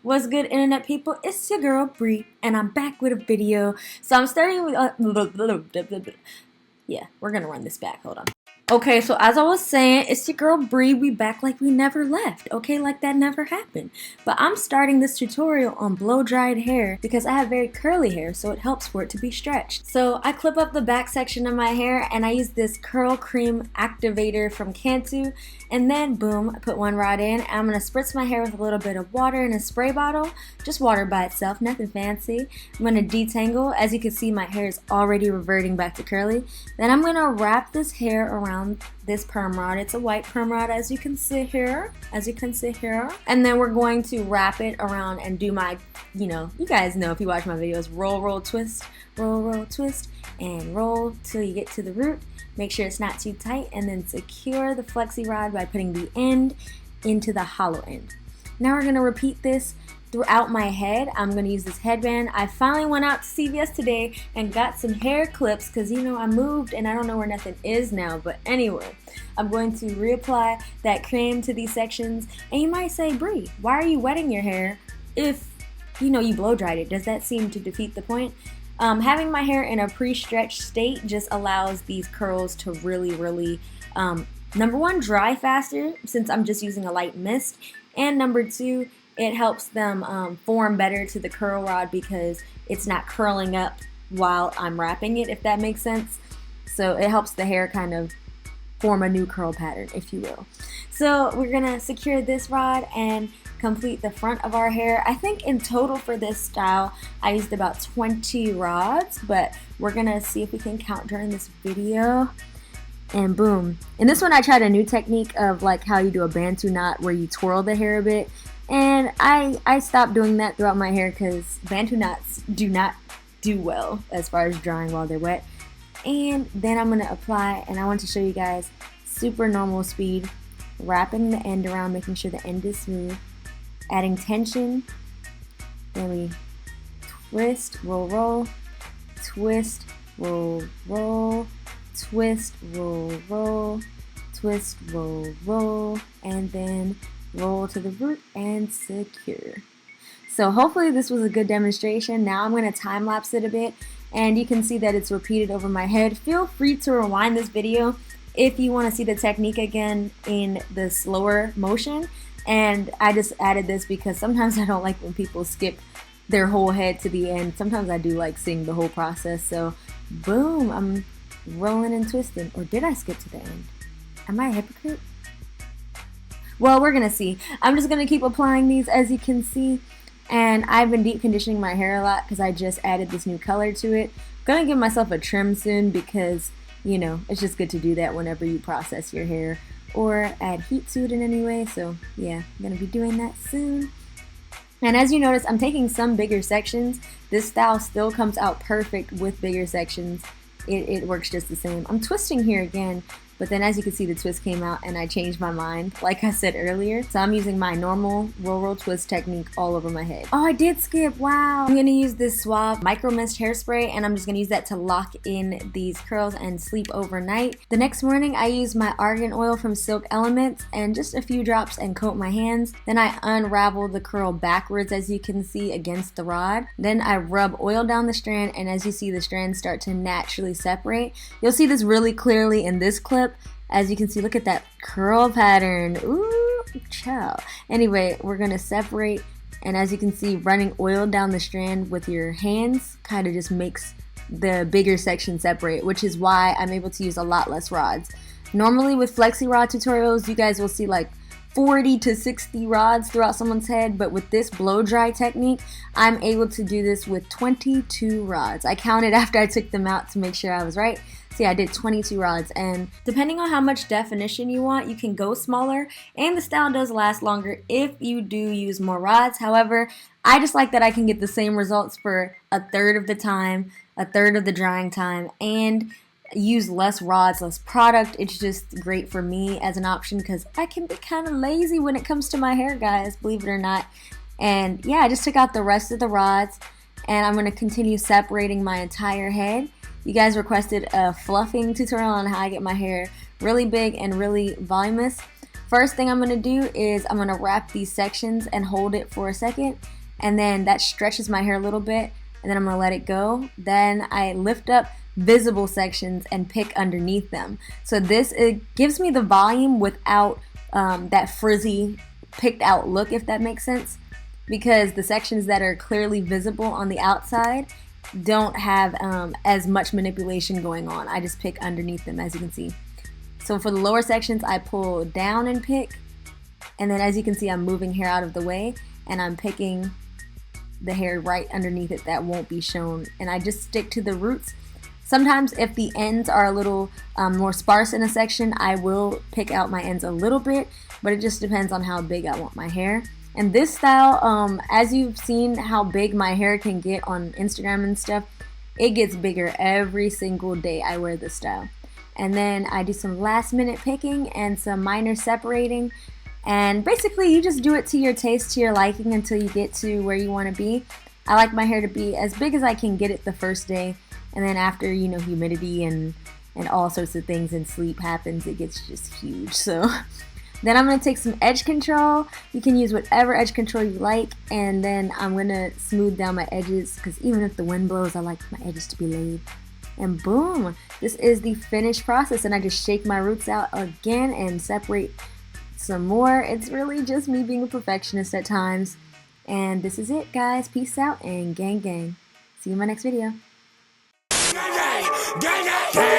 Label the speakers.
Speaker 1: What's good, internet people? It's your girl Bri, and I'm back with a video. So I'm starting with yeah, we're gonna run this back. Hold on. Okay, so as I was saying, it's your girl Bri. We back like we never left. Okay, like that never happened. But I'm starting this tutorial on blow dried hair because I have very curly hair, so it helps for it to be stretched. So I clip up the back section of my hair and I use this curl cream activator from Cantu, and then boom, I put one rod in. I'm gonna spritz my hair with a little bit of water in a spray bottle, just water by itself, nothing fancy. I'm gonna detangle. As you can see, my hair is already reverting back to curly. Then I'm gonna wrap this hair around this perm rod. It's a white perm rod, as you can see here, and then we're going to wrap it around and do my, you guys know if you watch my videos, roll, twist, roll, twist, and roll till you get to the root. Make sure it's not too tight, and then secure the flexi rod by putting the end into the hollow end. Now we're gonna repeat this throughout my head. I'm gonna use this headband. I finally went out to CVS today and got some hair clips because I moved and I don't know where nothing is now. But anyway, I'm going to reapply that cream to these sections. And you might say, Bri, why are you wetting your hair if you blow dried it? Does that seem to defeat the point? Having my hair in a pre-stretched state just allows these curls to really number one, dry faster since I'm just using a light mist, and number two, it helps them form better to the curl rod because it's not curling up while I'm wrapping it, if that makes sense. So it helps the hair kind of form a new curl pattern, if you will. So we're gonna secure this rod and complete the front of our hair. I think in total for this style, I used about 20 rods, but we're gonna see if we can count during this video. And boom. In this one, I tried a new technique of like how you do a Bantu knot where you twirl the hair a bit. And I stopped doing that throughout my hair because Bantu knots do not do well as far as drying while they're wet. And then I'm going to apply, and I want to show you guys super normal speed, wrapping the end around, making sure the end is smooth, adding tension, then we twist, roll, twist, roll, twist, roll, twist, roll, and then roll to the root and secure. So hopefully this was a good demonstration. Now I'm going to time lapse it a bit, and you can see that it's repeated over my head. Feel free to rewind this video if you want to see the technique again in the slower motion. And I just added this because sometimes I don't like when people skip their whole head to the end. Sometimes I do like seeing the whole process. So boom, I'm rolling and twisting. Or did I skip to the end? Am I a hypocrite? Well, we're gonna see. I'm just gonna keep applying these, as you can see, and I've been deep conditioning my hair a lot because I just added this new color to it. I'm gonna give myself a trim soon because it's just good to do that whenever you process your hair or add heat to it in any way. So yeah, I'm gonna be doing that soon. And as you notice, I'm taking some bigger sections. This style still comes out perfect with bigger sections. It works just the same. I'm twisting here again, but then as you can see, the twist came out and I changed my mind, like I said earlier. So I'm using my normal roll twist technique all over my head. Oh, I did skip, wow. I'm gonna use this Suave Micro Mist hairspray, and I'm just gonna use that to lock in these curls and sleep overnight. The next morning, I use my Argan oil from Silk Elements and just a few drops and coat my hands. Then I unravel the curl backwards, as you can see, against the rod. Then I rub oil down the strand, and as you see, the strands start to naturally separate. You'll see this really clearly in this clip. As you can see, look at that curl pattern. Ooh, chow. Anyway, we're gonna separate, and as you can see, running oil down the strand with your hands kind of just makes the bigger section separate, which is why I'm able to use a lot less rods. Normally with flexi rod tutorials, you guys will see like 40 to 60 rods throughout someone's head, but with this blow dry technique, I'm able to do this with 22 rods. I counted after I took them out to make sure I was right. So yeah, I did 22 rods, and depending on how much definition you want, you can go smaller, and the style does last longer if you do use more rods. However, I just like that I can get the same results for a third of the time, a third of the drying time, and use less rods, less product. It's just great for me as an option because I can be kind of lazy when it comes to my hair, guys, believe it or not. And yeah, I just took out the rest of the rods, and I'm going to continue separating my entire head. You guys requested a fluffing tutorial on how I get my hair really big and really voluminous. first thing I'm going to do is I'm going to wrap these sections and hold it for a second, and then that stretches my hair a little bit, and then I'm going to let it go. Then I lift up visible sections and pick underneath them. So this, it gives me the volume without that frizzy picked out look, if that makes sense, because the sections that are clearly visible on the outside don't have as much manipulation going on. I just pick underneath them, as you can see. So for the lower sections, I pull down and pick, and then as you can see, I'm moving hair out of the way and I'm picking the hair right underneath it that won't be shown, and I just stick to the roots. Sometimes if the ends are a little more sparse in a section, I will pick out my ends a little bit, but it just depends on how big I want my hair. And this style, as you've seen how big my hair can get on Instagram and stuff, it gets bigger every single day I wear this style. And then I do some last minute picking and some minor separating. And basically you just do it to your taste, to your liking, until you get to where you want to be. I like my hair to be as big as I can get it the first day. And then after, you know, humidity and all sorts of things and sleep happens, it gets just huge. So then I'm going to take some edge control. You can use whatever edge control you like. And then I'm going to smooth down my edges, because even if the wind blows, I like my edges to be laid. And boom, this is the finished process. And I just shake my roots out again and separate some more. It's really just me being a perfectionist at times. And this is it, guys. Peace out and gang gang. See you in my next video.
Speaker 2: Gang, gang, gang, gang.